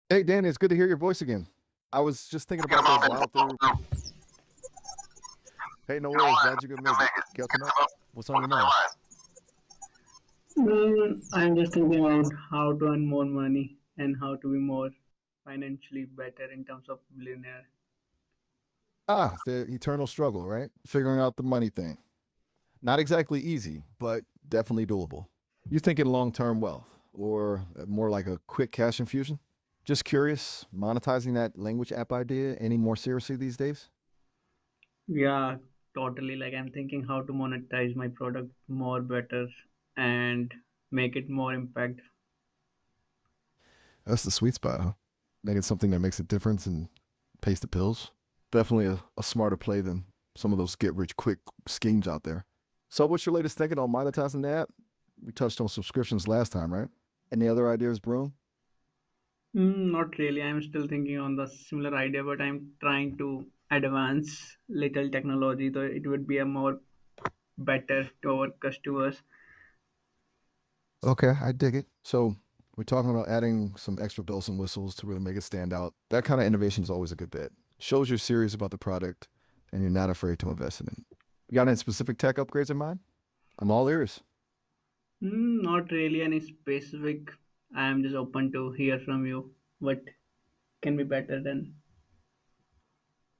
Hey, Danny, it's good to hear your voice again. I was just thinking about those wild through. Hey, no worries. Glad you could make it. Catching up. What's on your mind? I'm just thinking about how to earn more money and how to be more financially better in terms of billionaire. Ah, the eternal struggle, right? Figuring out the money thing. Not exactly easy, but definitely doable. You thinking long-term wealth or more like a quick cash infusion? Just curious, monetizing that language app idea any more seriously these days? Yeah, totally. Like I'm thinking how to monetize my product more better and make it more impact. That's the sweet spot, huh? Making something that makes a difference and pays the pills. Definitely a smarter play than some of those get rich quick schemes out there. So, what's your latest thinking on monetizing the app? We touched on subscriptions last time, right? Any other ideas brewing? Not really. I'm still thinking on the similar idea, but I'm trying to advance little technology so it would be a more better to our customers. Okay, I dig it. So, we're talking about adding some extra bells and whistles to really make it stand out. That kind of innovation is always a good bet. Shows you're serious about the product and you're not afraid to invest in it. You got any specific tech upgrades in mind? I'm all ears. Not really any specific. I'm just open to hear from you. What can be better than.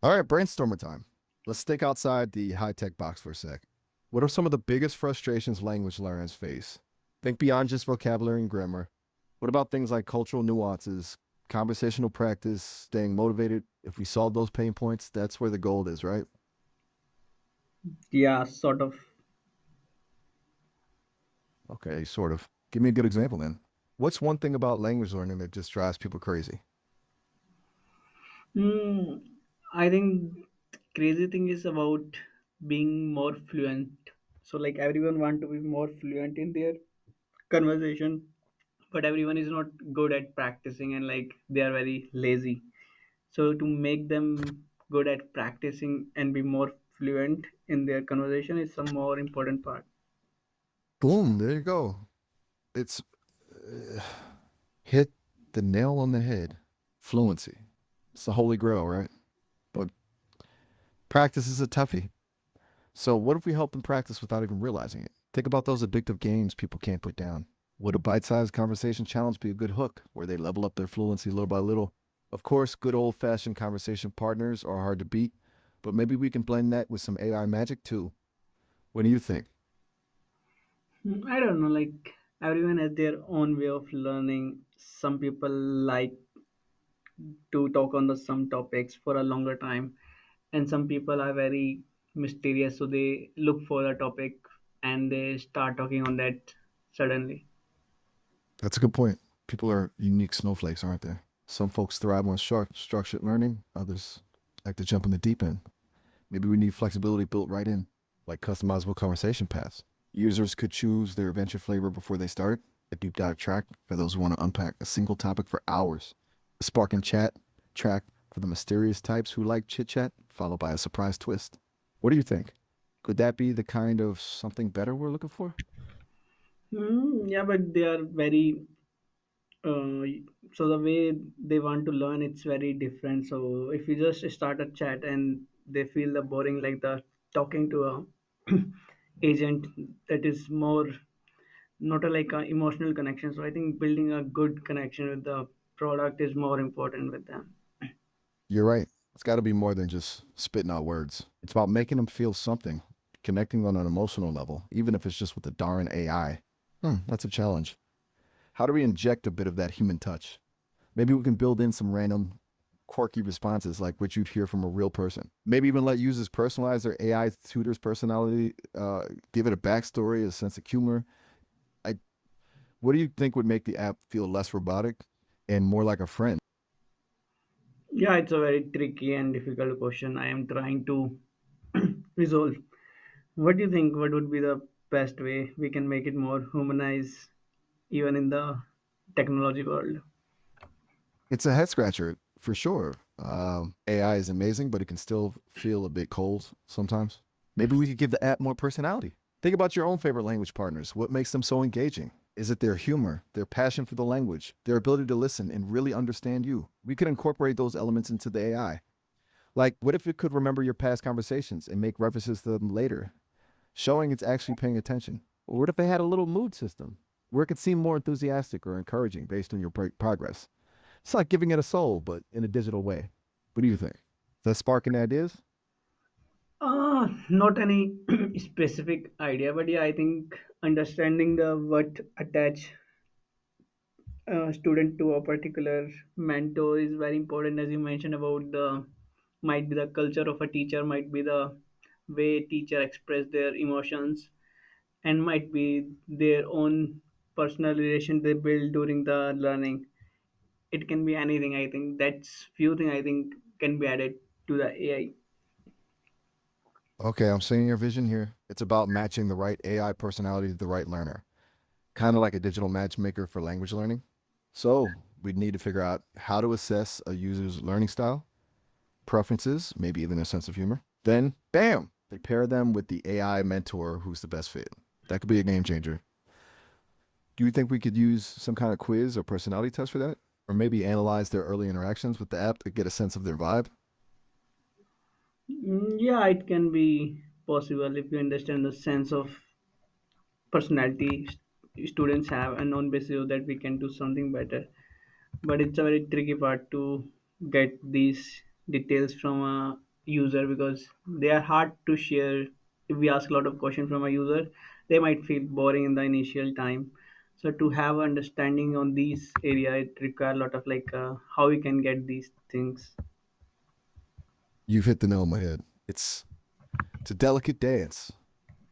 All right, brainstorming time. Let's think outside the high tech box for a sec. What are some of the biggest frustrations language learners face? Think beyond just vocabulary and grammar. What about things like cultural nuances, conversational practice, staying motivated? If we solve those pain points, that's where the gold is, right? Yeah, sort of. Okay, sort of. Give me a good example then. What's one thing about language learning that just drives people crazy? Hmm, I think crazy thing is about being more fluent. So like everyone want to be more fluent in their conversation, but everyone is not good at practicing and like they are very lazy. So to make them good at practicing and be more fluent in their conversation is some more important part. Boom, there you go. It's hit the nail on the head. Fluency. It's the holy grail, right? But practice is a toughie. So, what if we help them practice without even realizing it? Think about those addictive games people can't put down. Would a bite sized conversation challenge be a good hook where they level up their fluency little by little? Of course, good old fashioned conversation partners are hard to beat, but maybe we can blend that with some AI magic too. What do you think? I don't know, like everyone has their own way of learning. Some people like to talk on the some topics for a longer time, and some people are very mysterious, so they look for a topic and they start talking on that suddenly. That's a good point. People are unique snowflakes, aren't they? Some folks thrive on structured learning, others like to jump in the deep end. Maybe we need flexibility built right in, like customizable conversation paths. Users could choose their adventure flavor before they start, a deep dive track for those who want to unpack a single topic for hours, a spark and chat track for the mysterious types who like chit chat, followed by a surprise twist. What do you think? Could that be the kind of something better we're looking for? Yeah, but they are very uh, so the way they want to learn it's very different. So if you just start a chat and they feel the boring like the talking to a agent, that is more not a like a emotional connection. So I think building a good connection with the product is more important with them. You're right. It's got to be more than just spitting out words. It's about making them feel something, connecting on an emotional level, even if it's just with the darn AI. That's a challenge. How do we inject a bit of that human touch? Maybe we can build in some random quirky responses like what you'd hear from a real person. Maybe even let users personalize their AI tutor's personality, give it a backstory, a sense of humor. I, what do you think would make the app feel less robotic and more like a friend? Yeah, it's a very tricky and difficult question I am trying to resolve. What do you think? What would be the best way we can make it more humanized even in the technology world? It's a head scratcher for sure. AI is amazing, but it can still feel a bit cold sometimes. Maybe we could give the app more personality. Think about your own favorite language partners. What makes them so engaging? Is it their humor, their passion for the language, their ability to listen and really understand you? We could incorporate those elements into the AI. Like, what if it could remember your past conversations and make references to them later, showing it's actually paying attention? Or what if it had a little mood system where it could seem more enthusiastic or encouraging based on your progress? It's like giving it a soul, but in a digital way. What do you think? Does that spark any ideas? Not any specific idea, but yeah, I think understanding the what attach student to a particular mentor is very important. As you mentioned about the might be the culture of a teacher, might be the way teacher express their emotions, and might be their own personal relation they build during the learning. It can be anything. I think that's few thing I think can be added to the AI. Okay, I'm seeing your vision here. It's about matching the right AI personality to the right learner, kind of like a digital matchmaker for language learning. So, we'd need to figure out how to assess a user's learning style, preferences, maybe even a sense of humor. Then, bam, they pair them with the AI mentor who's the best fit. That could be a game changer. Do you think we could use some kind of quiz or personality test for that? Or maybe analyze their early interactions with the app to get a sense of their vibe? Yeah, it can be possible if you understand the sense of personality students have and on basis of that we can do something better, but it's a very tricky part to get these details from a user because they are hard to share. If we ask a lot of questions from a user, they might feel boring in the initial time. So to have understanding on these area, it require a lot of like how we can get these things. You've hit the nail on the head. It's a delicate dance.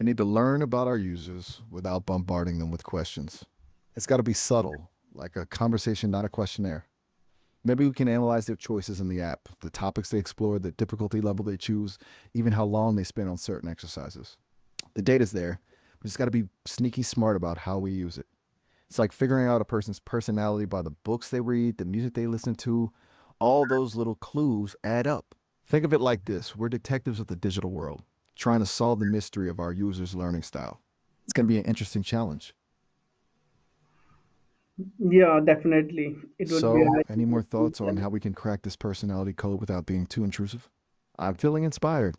We need to learn about our users without bombarding them with questions. It's got to be subtle, like a conversation, not a questionnaire. Maybe we can analyze their choices in the app, the topics they explore, the difficulty level they choose, even how long they spend on certain exercises. The data's there. We just got to be sneaky smart about how we use it. It's like figuring out a person's personality by the books they read, the music they listen to. All those little clues add up. Think of it like this: we're detectives of the digital world, trying to solve the mystery of our users' learning style. It's going to be an interesting challenge. Yeah, definitely it would be So, a any more thoughts on challenge. how we can crack this personality code without being too intrusive? I'm feeling inspired.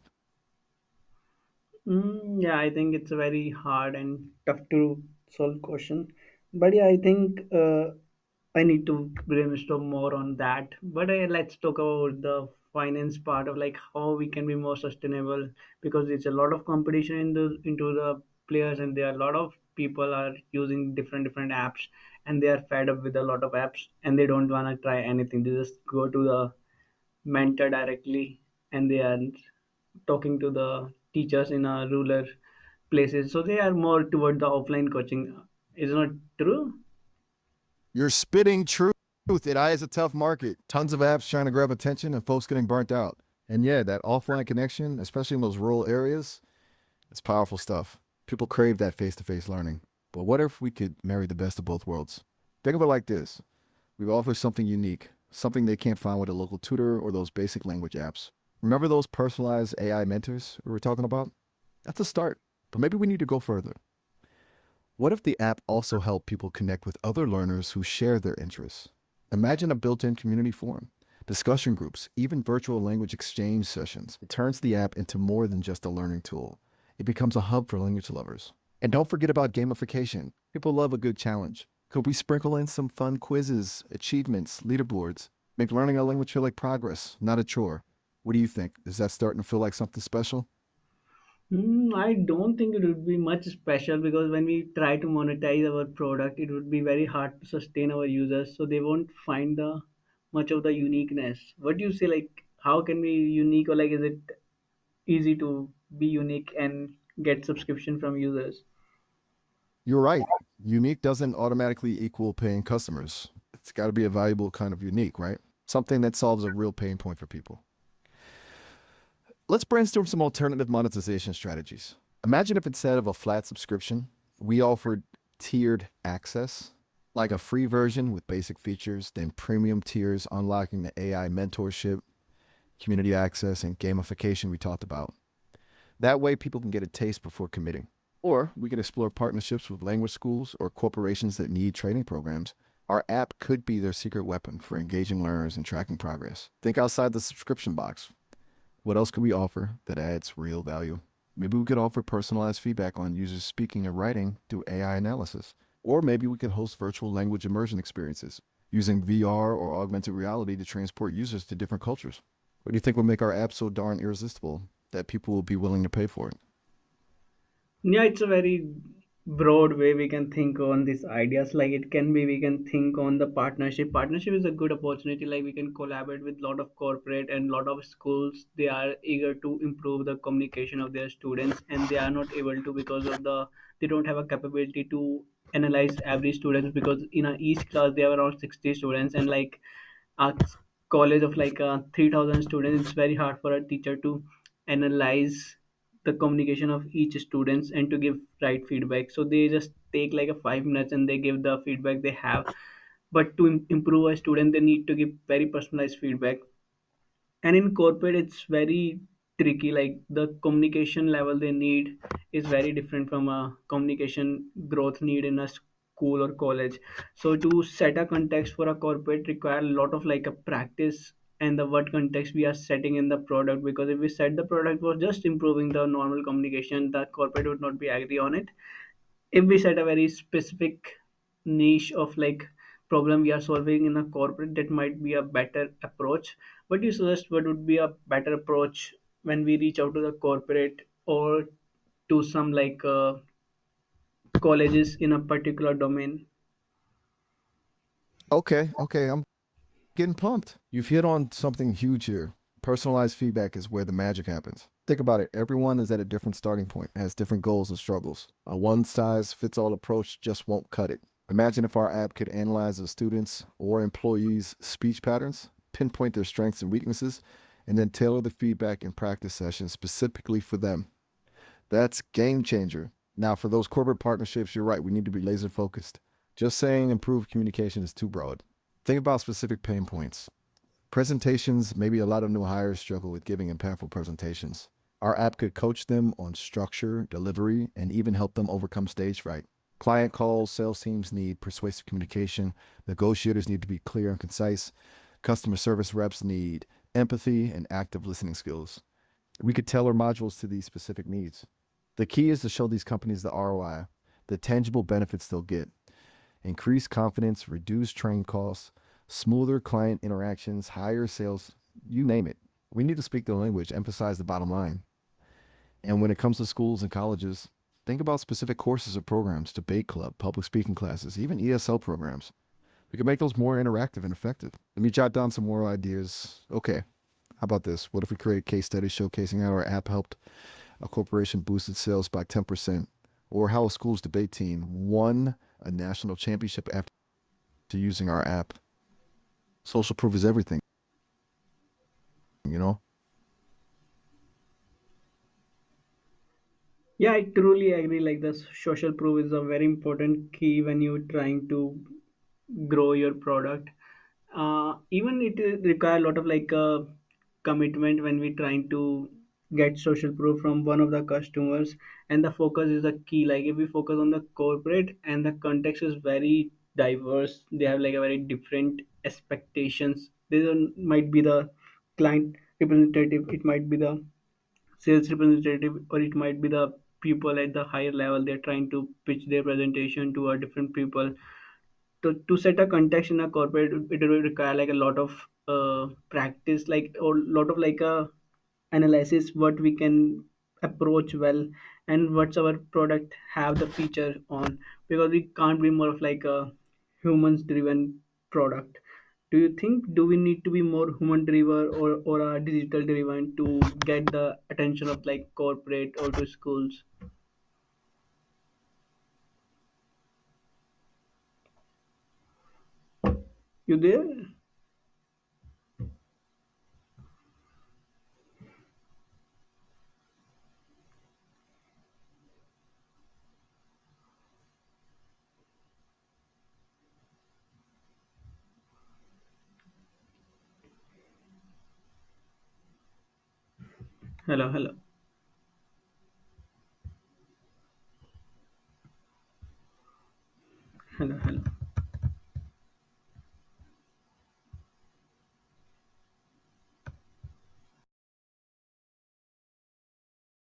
Yeah, I think it's a very hard and tough to solve question. But yeah, I think I need to brainstorm more on that. But let's talk about the finance part of like how we can be more sustainable because it's a lot of competition in the into the players, and there are a lot of people are using different apps, and they are fed up with a lot of apps and they don't want to try anything. They just go to the mentor directly, and they are talking to the teachers in rural places, so they are more toward the offline coaching. Is not true? You're spitting truth. AI is a tough market. Tons of apps trying to grab attention and folks getting burnt out. And yeah, that offline connection, especially in those rural areas, it's powerful stuff. People crave that face to face learning. But what if we could marry the best of both worlds? Think of it like this: we offer something unique, something they can't find with a local tutor or those basic language apps. Remember those personalized AI mentors we were talking about? That's a start. But maybe we need to go further. What if the app also helped people connect with other learners who share their interests? Imagine a built in community forum, discussion groups, even virtual language exchange sessions. It turns the app into more than just a learning tool, it becomes a hub for language lovers. And don't forget about gamification. People love a good challenge. Could we sprinkle in some fun quizzes, achievements, leaderboards? Make learning a language feel like progress, not a chore. What do you think? Is that starting to feel like something special? I don't think it would be much special because when we try to monetize our product, it would be very hard to sustain our users, so they won't find the much of the uniqueness. What do you say? Like, how can we unique, or like, is it easy to be unique and get subscription from users? You're right. Unique doesn't automatically equal paying customers. It's got to be a valuable kind of unique, right? Something that solves a real pain point for people. Let's brainstorm some alternative monetization strategies. Imagine if instead of a flat subscription, we offered tiered access, like a free version with basic features, then premium tiers unlocking the AI mentorship, community access, and gamification we talked about. That way, people can get a taste before committing. Or we could explore partnerships with language schools or corporations that need training programs. Our app could be their secret weapon for engaging learners and tracking progress. Think outside the subscription box. What else could we offer that adds real value? Maybe we could offer personalized feedback on users speaking and writing through AI analysis. Or maybe we could host virtual language immersion experiences using VR or augmented reality to transport users to different cultures. What do you think would make our app so darn irresistible that people will be willing to pay for it? Yeah, it's a very broad way we can think on these ideas. Like it can be, we can think on the partnership. Partnership is a good opportunity. Like we can collaborate with lot of corporate and lot of schools. They are eager to improve the communication of their students, and they are not able to because of they don't have a capability to analyze every student, because in each class they have around 60 students, and like a college of like 3,000 students, it's very hard for a teacher to analyze the communication of each students and to give right feedback. So they just take like a 5 minutes and they give the feedback they have. But to improve a student, they need to give very personalized feedback. And in corporate it's very tricky, like the communication level they need is very different from a communication growth need in a school or college. So to set a context for a corporate require a lot of like a practice, and the what context we are setting in the product, because if we set the product for just improving the normal communication, the corporate would not be agree on it. If we set a very specific niche of like problem we are solving in a corporate, that might be a better approach. What do you suggest, what would be a better approach when we reach out to the corporate or to some like colleges in a particular domain? Okay, I'm getting pumped. You've hit on something huge here. Personalized feedback is where the magic happens. Think about it. Everyone is at a different starting point, has different goals and struggles. A one size fits all approach just won't cut it. Imagine if our app could analyze a students' or employees' speech patterns, pinpoint their strengths and weaknesses, and then tailor the feedback and practice sessions specifically for them. That's game changer. Now, for those corporate partnerships, you're right. We need to be laser focused. Just saying improved communication is too broad. Think about specific pain points. Presentations, maybe a lot of new hires struggle with giving impactful presentations. Our app could coach them on structure, delivery, and even help them overcome stage fright. Client calls, sales teams need persuasive communication, negotiators need to be clear and concise, customer service reps need empathy and active listening skills. We could tailor modules to these specific needs. The key is to show these companies the ROI, the tangible benefits they'll get: increased confidence, reduced train costs, smoother client interactions, higher sales, you name it. We need to speak the language, emphasize the bottom line. And when it comes to schools and colleges, think about specific courses or programs, debate club, public speaking classes, even ESL programs. We can make those more interactive and effective. Let me jot down some more ideas. Okay, how about this? What if we create a case study showcasing how our app helped a corporation boosted sales by 10%, or how a school's debate team won a national championship after using our app? Social proof is everything, you know? Yeah, I truly agree. Like the social proof is a very important key when you're trying to grow your product. Even it require a lot of like commitment when we trying to get social proof from one of the customers, and the focus is a key. Like if we focus on the corporate and the context is very diverse, they have like a very different expectations. Might be the client representative, it might be the sales representative, or it might be the people at the higher level. They're trying to pitch their presentation to a different people. To set a context in a corporate, it will require like a lot of practice, like or lot of like a analysis what we can approach well, and what's our product have the feature on, because we can't be more of like a humans driven product. Do you think, do we need to be more human driven or a digital driven to get the attention of like corporate or to schools? You there? Hello, hello.